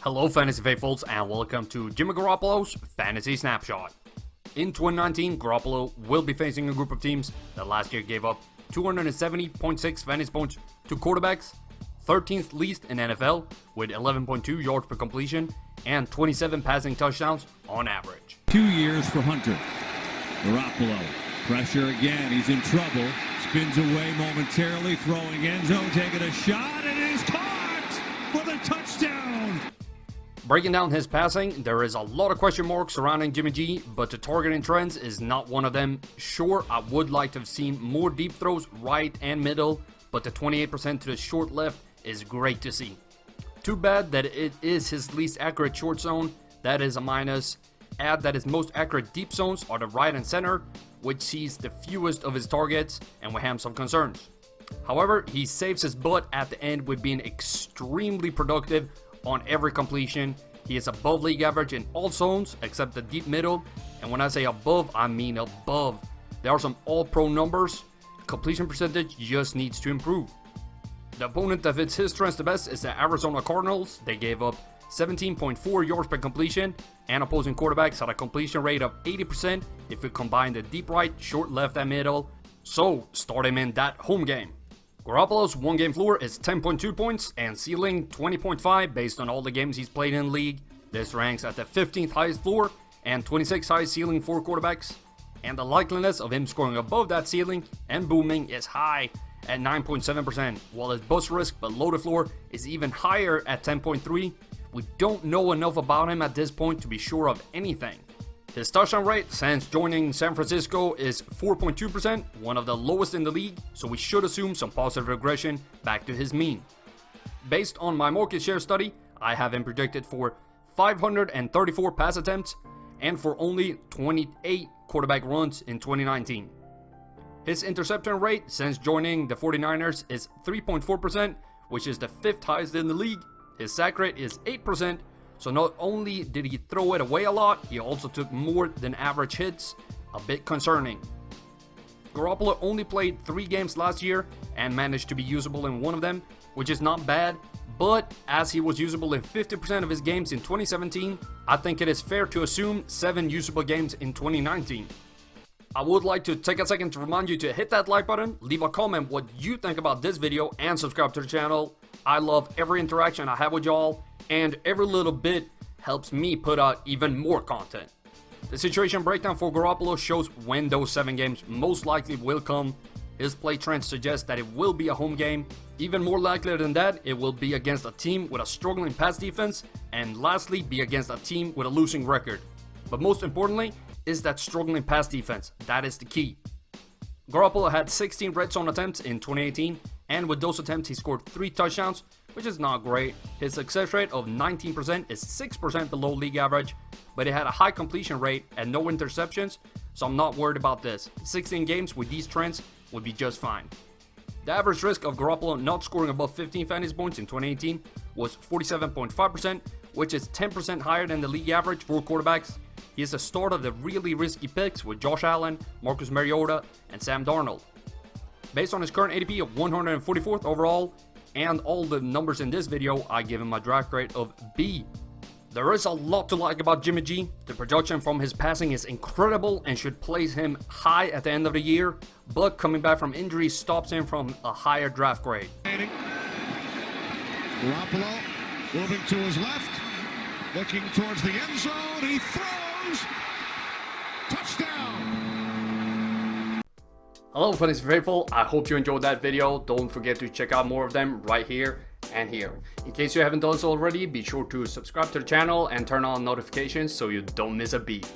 Hello fantasy faithfuls and welcome to Jimmy Garoppolo's Fantasy Snapshot. In 2019, Garoppolo will be facing a group of teams that last year gave up 270.6 fantasy points to quarterbacks, 13th least in NFL with 11.2 yards per completion and 27 passing touchdowns on average. 2 years for Hunter. Garoppolo, pressure again, he's in trouble, spins away momentarily, throwing end zone, taking a shot, and it is caught for the touchdown! Breaking down his passing, there is a lot of question marks surrounding Jimmy G, but the targeting trends is not one of them. Sure, I would like to have seen more deep throws right and middle, but the 28% to the short left is great to see. Too bad that it is his least accurate short zone, that is a minus. Add that his most accurate deep zones are the right and center, which sees the fewest of his targets and will have some concerns. However, he saves his butt at the end with being extremely productive on every completion. He is above league average in all zones except the deep middle, and when I say above, I mean above. There are some all-pro numbers. Completion percentage just needs to improve. The opponent that fits his strengths the best is the Arizona Cardinals. They gave up 17.4 yards per completion, and opposing quarterbacks had a completion rate of 80% if we combine the deep right, short left, and middle. So start him in that home game. Garoppolo's one-game floor is 10.2 points and ceiling 20.5 based on all the games he's played in the league. This ranks at the 15th highest floor and 26th highest ceiling for quarterbacks. And the likeliness of him scoring above that ceiling and booming is high at 9.7%, while his bust risk below the floor is even higher at 10.3. We don't know enough about him at this point to be sure of anything. His touchdown rate since joining San Francisco is 4.2%, one of the lowest in the league, so we should assume some positive regression back to his mean. Based on my market share study, I have him predicted for 534 pass attempts and for only 28 quarterback runs in 2019. His interception rate since joining the 49ers is 3.4%, which is the 5th highest in the league. His sack rate is 8%. So not only did he throw it away a lot, he also took more than average hits, a bit concerning. Garoppolo only played 3 games last year and managed to be usable in one of them, which is not bad, but as he was usable in 50% of his games in 2017, I think it is fair to assume 7 usable games in 2019. I would like to take a second to remind you to hit that like button, leave a comment what you think about this video, and subscribe to the channel. I love every interaction I have with y'all, and every little bit helps me put out even more content. The situation breakdown for Garoppolo shows when those 7 games most likely will come. His play trends suggest that it will be a home game. Even more likely than that, it will be against a team with a struggling pass defense, and lastly, be against a team with a losing record. But most importantly, is that struggling pass defense. That is the key. Garoppolo had 16 red zone attempts in 2018, and with those attempts he scored 3 touchdowns, which is not great. His success rate of 19% is 6% below league average, but he had a high completion rate and no interceptions, so I'm not worried about this. 16 games with these trends would be just fine. The average risk of Garoppolo not scoring above 15 fantasy points in 2018 was 47.5%, which is 10% higher than the league average for quarterbacks. He is the start of the really risky picks with Josh Allen, Marcus Mariota, and Sam Darnold. Based on his current ADP of 144th overall, and all the numbers in this video, I give him a draft grade of B. There is a lot to like about Jimmy G. The production from his passing is incredible and should place him high at the end of the year, but coming back from injury stops him from a higher draft grade. Garoppolo moving to his left, looking towards the end zone, he throws, touchdown! Hello fantasy faithful, I hope you enjoyed that video. Don't forget to check out more of them right here and here. In case you haven't done so already, be sure to subscribe to the channel and turn on notifications so you don't miss a beat.